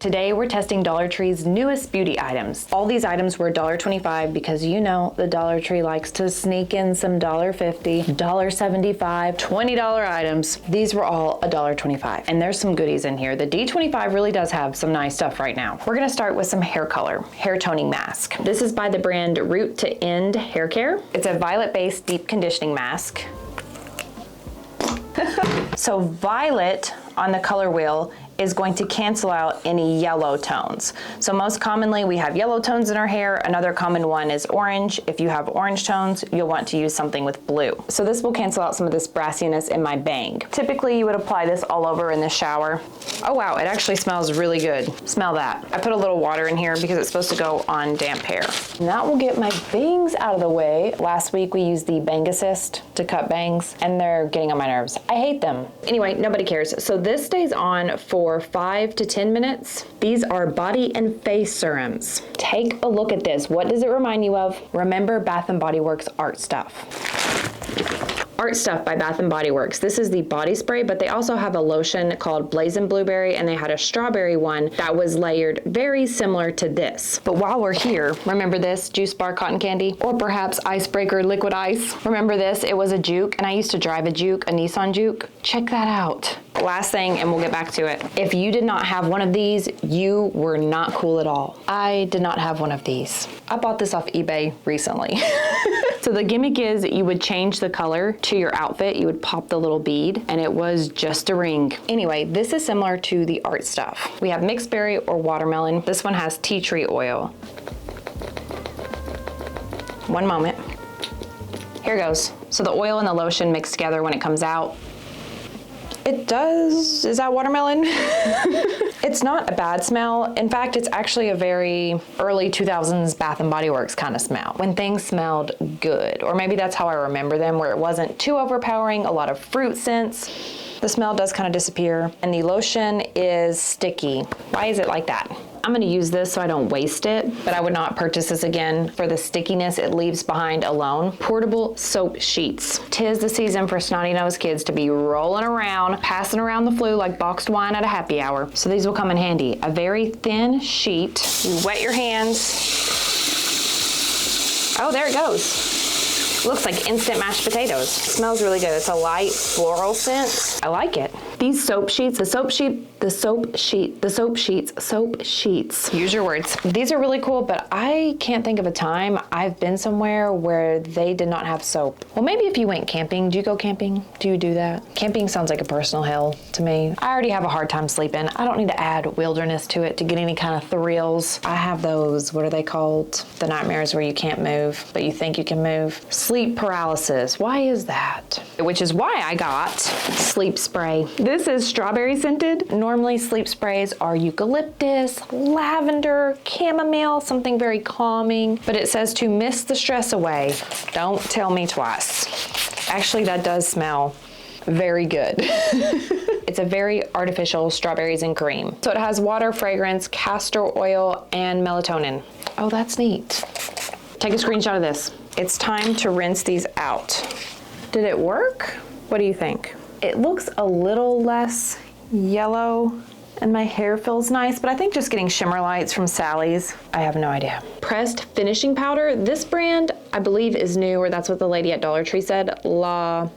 Today we're testing Dollar Tree's newest beauty items. All these items were $1.25 because you know the Dollar Tree likes to sneak in some $1.50, $1.75, $20 items. These were all $1.25 and there's some goodies in here. The D25 really does have some nice stuff right now. We're gonna start with some hair color, hair toning mask. This is by the brand Root to End Hair Care. It's a violet-based deep conditioning mask. So violet on the color wheel is going to cancel out any yellow tones. So most commonly we have yellow tones in our hair. Another common one is orange. If you have orange tones, you'll want to use something with blue. So this will cancel out some of this brassiness in my bang. Typically you would apply this all over in the shower. Oh wow, it actually smells really good. Smell that. I put a little water in here because it's supposed to go on damp hair. And that will get my bangs out of the way. Last week we used the Bang Assist to cut bangs and they're getting on my nerves. I hate them. Anyway, nobody cares. So this stays on for 5 to 10 minutes. These are body and face serums. Take a look at this. What does it remind you of? Remember Bath & Body Works Art Stuff. Art Stuff by Bath & Body Works. This is the body spray, but they also have a lotion called Blazing Blueberry, and they had a strawberry one that was layered very similar to this. But while we're here, remember this Juice Bar Cotton Candy? Or perhaps Icebreaker Liquid Ice? Remember this? It was a Juke, and I used to drive a Juke, a Nissan Juke. Check that out. Last thing, and we'll get back to it. If you did not have one of these, you were not cool at all. I did not have one of these. I bought this off eBay recently. So the gimmick is you would change the color to your outfit. You would pop the little bead and it was just a ring. Anyway, this is similar to the Art Stuff. We have mixed berry or watermelon. This one has tea tree oil. One moment. Here goes. So the oil and the lotion mix together when it comes out. It does, is that watermelon? It's not a bad smell. In fact, it's actually a very early 2000s Bath & Body Works kind of smell. When things smelled good, or maybe that's how I remember them, where it wasn't too overpowering, a lot of fruit scents. The smell does kind of disappear, and the lotion is sticky. Why is it like that? I'm gonna use this so I don't waste it, but I would not purchase this again for the stickiness it leaves behind alone. Portable soap sheets. 'Tis the season for snotty-nosed kids to be rolling around, passing around the flu like boxed wine at a happy hour. So these will come in handy. A very thin sheet. You wet your hands. Oh, there it goes. Looks like instant mashed potatoes. Smells really good. It's a light floral scent. I like it. These soap sheets, soap sheets. Use your words. These are really cool, but I can't think of a time I've been somewhere where they did not have soap. Well, maybe if you went camping. Do you go camping? Do you do that? Camping sounds like a personal hell to me. I already have a hard time sleeping. I don't need to add wilderness to it to get any kind of thrills. I have those, what are they called? The nightmares where you can't move, but you think you can move. Sleep paralysis. Why is that? Which is why I got sleep spray. This is strawberry scented. Normally sleep sprays are eucalyptus, lavender, chamomile, something very calming, but it says to mist the stress away. Don't tell me twice. Actually, that does smell very good. It's a very artificial strawberries and cream. So it has water, fragrance, castor oil, and melatonin. Oh, that's neat. Take a screenshot of this. It's time to rinse these out. Did it work? What do you think? It looks a little less yellow and my hair feels nice, but I think just getting shimmer lights from Sally's, I have no idea. Pressed finishing powder. This brand, I believe, is new, or that's what the lady at Dollar Tree said. What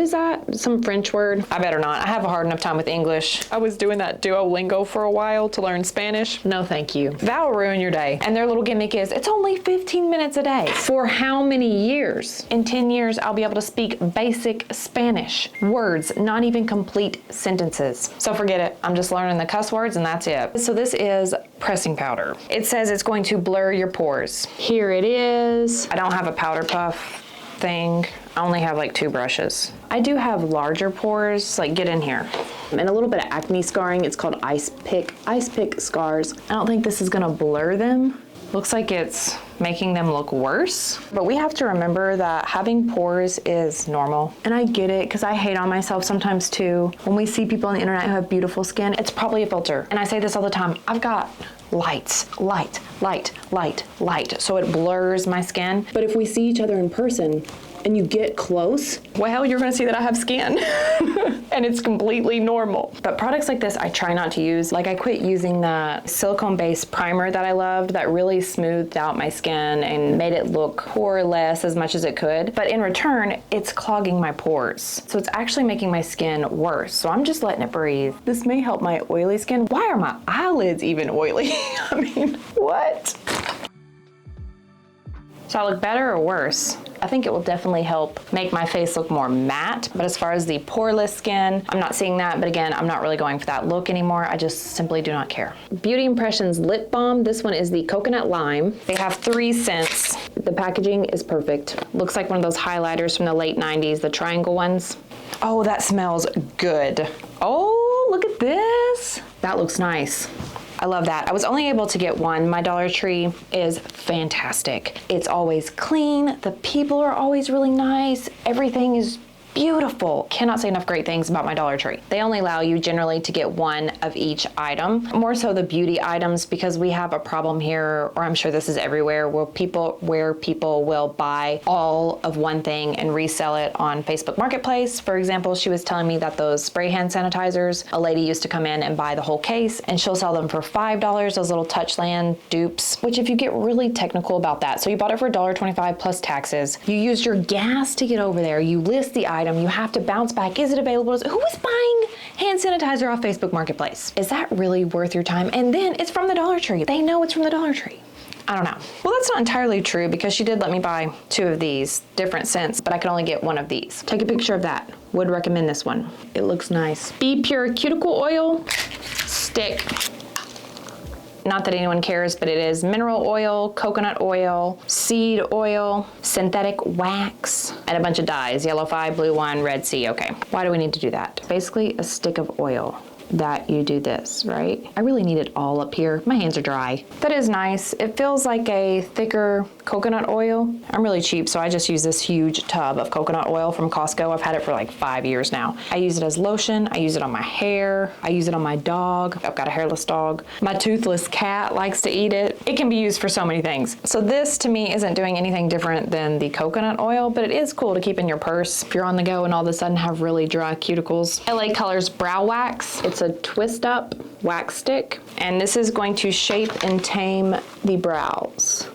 is that? Some French word? I better not. I have a hard enough time with English. I was doing that Duolingo for a while to learn Spanish. No, thank you. That'll ruin your day. And their little gimmick is, it's only 15 minutes a day. For how many years? In 10 years, I'll be able to speak basic Spanish. Words, not even complete sentences. So forget it. I'm just learning the cuss words and that's it. So this is pressing powder. It says it's going to blur your pores. Here it is. I don't have a powder puff thing. I only have like 2 brushes. I do have larger pores, like get in here. And a little bit of acne scarring. It's called ice pick scars. I don't think this is gonna blur them. Looks like it's making them look worse. But we have to remember that having pores is normal. And I get it, because I hate on myself sometimes too. When we see people on the internet who have beautiful skin, it's probably a filter. And I say this all the time, I've got light, so it blurs my skin. But if we see each other in person, and you get close, well, you're gonna see that I have skin and it's completely normal. But products like this, I try not to use. Like I quit using the silicone-based primer that I loved that really smoothed out my skin and made it look poreless as much as it could. But in return, it's clogging my pores. So it's actually making my skin worse. So I'm just letting it breathe. This may help my oily skin. Why are my eyelids even oily? I mean, what? So I look better or worse? I think it will definitely help make my face look more matte. But as far as the poreless skin, I'm not seeing that. But again, I'm not really going for that look anymore. I just simply do not care. Beauty Impressions Lip Balm. This one is the Coconut Lime. They have 3 scents. The packaging is perfect. Looks like one of those highlighters from the late 90s, the triangle ones. Oh, that smells good. Oh, look at this. That looks nice. I love that. I was only able to get one. My Dollar Tree is fantastic. It's always clean. The people are always really nice. Everything is beautiful. Cannot say enough great things about my Dollar Tree. They only allow you generally to get one of each item, more so the beauty items, because we have a problem here, or I'm sure this is everywhere, where people will buy all of one thing and resell it on Facebook Marketplace. For example, she was telling me that those spray hand sanitizers, a lady used to come in and buy the whole case, and she'll sell them for $5, those little Touchland dupes, which if you get really technical about that, so you bought it for $1.25 plus taxes, you used your gas to get over there, you list the item, you have to bounce back. Is it available? Who is buying hand sanitizer off Facebook Marketplace? Is that really worth your time? And then it's from the Dollar Tree. They know it's from the Dollar Tree. I don't know. Well, that's not entirely true because she did let me buy 2 of these different scents, but I could only get 1 of these. Take a picture of that. Would recommend this one. It looks nice. b.pure cuticle oil stick. Not that anyone cares, but it is mineral oil, coconut oil, seed oil, synthetic wax, and a bunch of dyes, yellow 5, blue 1, red C. Okay, why do we need to do that? Basically a stick of oil that you do this, right? I really need it all up here. My hands are dry. That is nice. It feels like a thicker coconut oil. I'm really cheap, so I just use this huge tub of coconut oil from Costco. I've had it for like 5 years now. I use it as lotion. I use it on my hair. I use it on my dog. I've got a hairless dog. My toothless cat likes to eat it. It can be used for so many things. So this to me isn't doing anything different than the coconut oil, but it is cool to keep in your purse if you're on the go and all of a sudden have really dry cuticles. LA Colors Brow Wax. It's a twist up wax stick, and this is going to shape and tame the brows.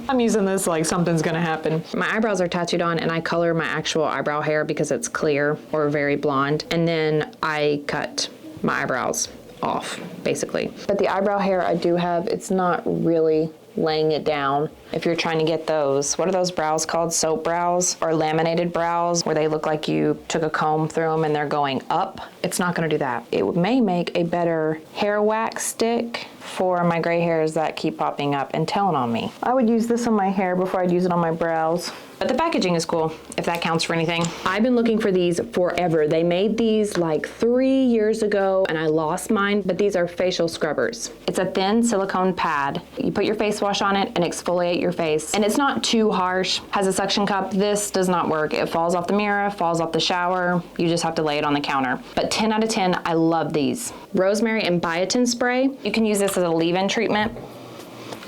I'm using this like something's gonna happen. My eyebrows are tattooed on and I color my actual eyebrow hair because it's clear or very blonde, and then I cut my eyebrows off basically. But the eyebrow hair I do have, it's not really laying it down. If you're trying to get those, what are those brows called? Soap brows or laminated brows where they look like you took a comb through them and they're going up. It's not gonna do that. It may make a better hair wax stick for my gray hairs that keep popping up and telling on me. I would use this on my hair before I'd use it on my brows. But the packaging is cool, if that counts for anything. I've been looking for these forever. They made these like 3 years ago and I lost mine, but these are facial scrubbers. It's a thin silicone pad. You put your face wash on it and exfoliate your face. And it's not too harsh. Has a suction cup. This does not work. It falls off the mirror, falls off the shower. You just have to lay it on the counter. But 10 out of 10, I love these. Rosemary and biotin spray. You can use this as a leave-in treatment.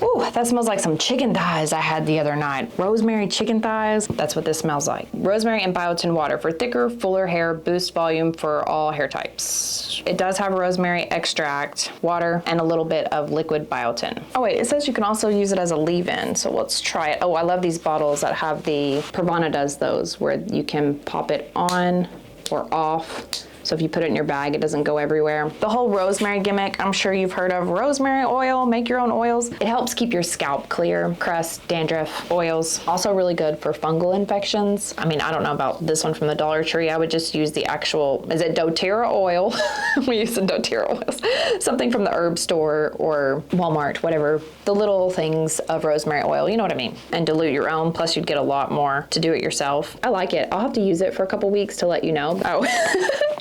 Ooh, that smells like some chicken thighs I had the other night. Rosemary chicken thighs, that's what this smells like. Rosemary and biotin water for thicker, fuller hair, boost volume for all hair types. It does have rosemary extract, water, and a little bit of liquid biotin. Oh wait, it says you can also use it as a leave-in, so let's try it. Oh, I love these bottles that have the, Pravana does those, where you can pop it on or off. So if you put it in your bag, it doesn't go everywhere. The whole rosemary gimmick, I'm sure you've heard of. Rosemary oil, make your own oils. It helps keep your scalp clear. Crust, dandruff, oils. Also really good for fungal infections. I mean, I don't know about this one from the Dollar Tree. I would just use the actual, is it doTERRA oil? We use the doTERRA oils. Something from the herb store or Walmart, whatever. The little things of rosemary oil, you know what I mean? And dilute your own, plus you'd get a lot more to do it yourself. I like it. I'll have to use it for a couple weeks to let you know. Oh.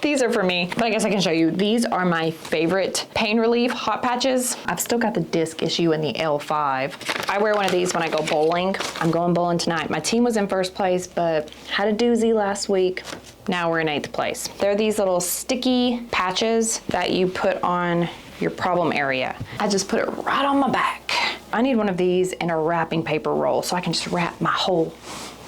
These are for me, but I guess I can show you. These are my favorite pain relief hot patches. I've still got the disc issue in the L5. I wear one of these when I go bowling. I'm going bowling tonight. My team was in first place, but had a doozy last week. Now we're in 8th place. They're these little sticky patches that you put on your problem area. I just put it right on my back. I need one of these in a wrapping paper roll so I can just wrap my whole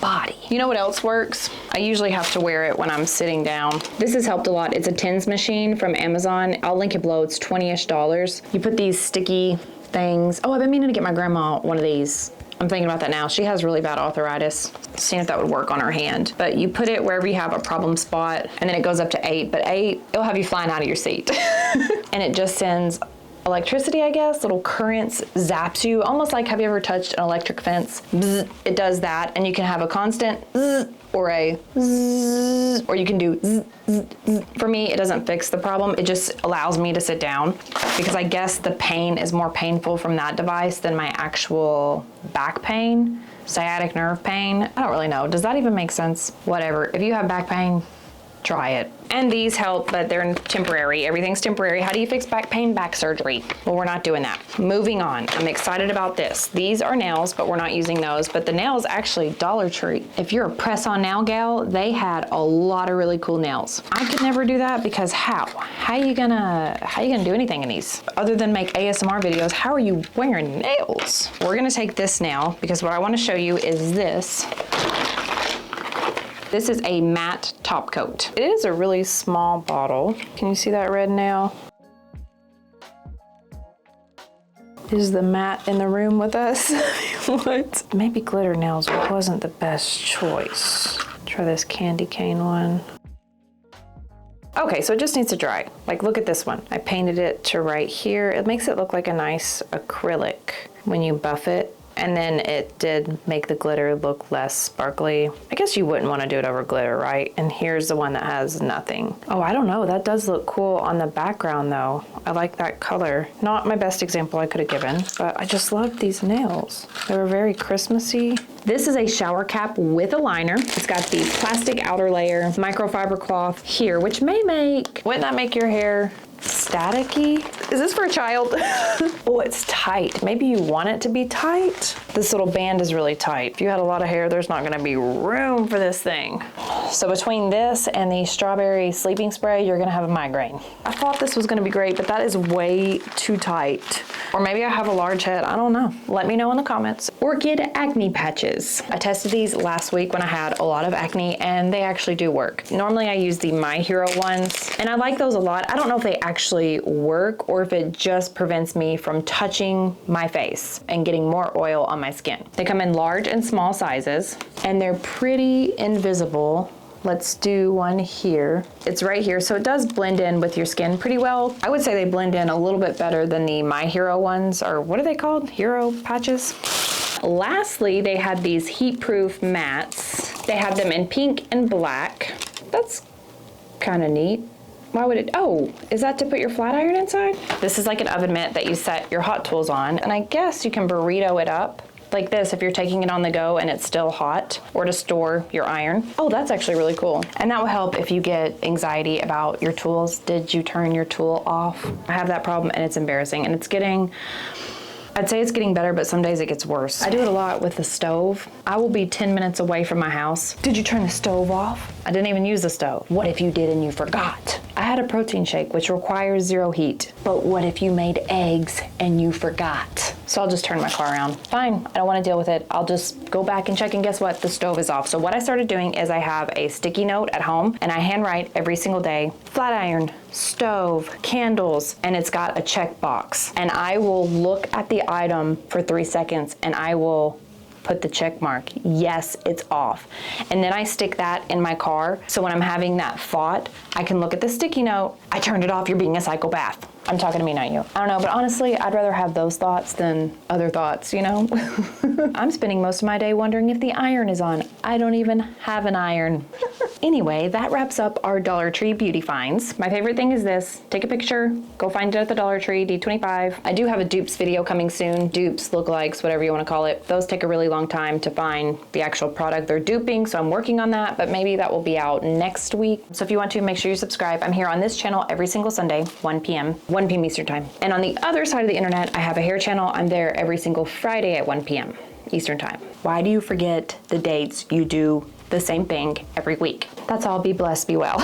body. You know what else works? I usually have to wear it when I'm sitting down. This has helped a lot. It's a TENS machine from Amazon. I'll link it below. It's $20-ish. You put these sticky things. Oh, I've been meaning to get my grandma one of these. I'm thinking about that now. She has really bad arthritis. Seeing if that would work on her hand. But you put it wherever you have a problem spot, and then it goes up to 8. But 8, it'll have you flying out of your seat. And it just sends electricity, I guess, little currents, zaps you, almost like, have you ever touched an electric fence? Bzz, it does that, and you can have a constant zzz or a zzz, or you can do zzz, zzz, zzz. For me, it doesn't fix the problem. It just allows me to sit down, because I guess the pain is more painful from that device than my actual back pain, sciatic nerve pain. I don't really know. Does that even make sense? Whatever. If you have back pain, try it. And these help, but they're temporary. Everything's temporary. How do you fix back pain? Back surgery. Well, we're not doing that. Moving on. I'm excited about this. These are nails, but we're not using those. But the nails, actually, Dollar Tree. If you're a press-on nail gal, they had a lot of really cool nails. I could never do that, because how? How you gonna do anything in these? Other than make ASMR videos, how are you wearing nails? We're gonna take this nail, because what I wanna show you is this. This is a matte top coat. It is a really small bottle. Can you see that red nail? Is the matte in the room with us? What? Maybe glitter nails wasn't the best choice. Try this candy cane one. Okay, so it just needs to dry. Like, look at this one. I painted it to right here. It makes it look like a nice acrylic when you buff it. And then it did make the glitter look less sparkly. I guess you wouldn't want to do it over glitter, right? And here's the one that has nothing. Oh, I don't know. That does look cool on the background though. I like that color. Not my best example I could have given, but I just love these nails. They were very Christmassy. This is a shower cap with a liner. It's got the plastic outer layer, microfiber cloth here, which may make, wouldn't that make your hair staticky? Is this for a child? Oh, it's tight. Maybe you want it to be tight. This little band is really tight. If you had a lot of hair, there's not gonna be room for this thing. So between this and the strawberry sleeping spray, you're gonna have a migraine. I thought this was gonna be great, but that is way too tight. Or maybe I have a large head, I don't know. Let me know in the comments. Orchid acne patches. I tested these last week when I had a lot of acne, and they actually do work. Normally I use the My Hero ones, and I like those a lot. I don't know if they actually work or if it just prevents me from touching my face and getting more oil on my skin. They come in large and small sizes, and they're pretty invisible. Let's do one here. It's right here, so it does blend in with your skin pretty well. I would say they blend in a little bit better than the My Hero ones, or what are they called? Hero patches? Lastly, they had these heat-proof mats. They have them in pink and black. That's kind of neat. Why would it, oh, is that to put your flat iron inside? This is like an oven mitt that you set your hot tools on, and I guess you can burrito it up like this if you're taking it on the go and it's still hot, or to store your iron. Oh, that's actually really cool. And that will help if you get anxiety about your tools. Did you turn your tool off? I have that problem, and it's embarrassing, and it's getting, I'd say it's getting better, but some days it gets worse. I do it a lot with the stove. I will be 10 minutes away from my house. Did you turn the stove off? I didn't even use the stove. What if you did and you forgot? I had a protein shake, which requires 0 heat. But what if you made eggs and you forgot? So I'll just turn my car around. Fine, I don't want to deal with it. I'll just go back and check, and guess what? The stove is off. So what I started doing is I have a sticky note at home, and I handwrite every single day, flat iron, stove, candles, and it's got a check box. And I will look at the item for 3 seconds, and I will put the check mark. Yes, it's off. And then I stick that in my car, so when I'm having that thought, I can look at the sticky note. I turned it off. You're being a psychopath. I'm talking to me, not you. I don't know, but honestly, I'd rather have those thoughts than other thoughts, you know? I'm spending most of my day wondering if the iron is on. I don't even have an iron. Anyway, that wraps up our Dollar Tree beauty finds. My favorite thing is this. Take a picture, go find it at the Dollar Tree, D25. I do have a dupes video coming soon. Dupes, lookalikes, whatever you want to call it. Those take a really long time to find the actual product they're duping, so I'm working on that, but maybe that will be out next week. So if you want to, make sure you subscribe. I'm here on this channel every single Sunday, 1 p.m. Eastern time. And on the other side of the internet, I have a hair channel. I'm there every single Friday at 1 p.m. Eastern time. Why do you forget the dates? You do the same thing every week. That's all. Be blessed, be well.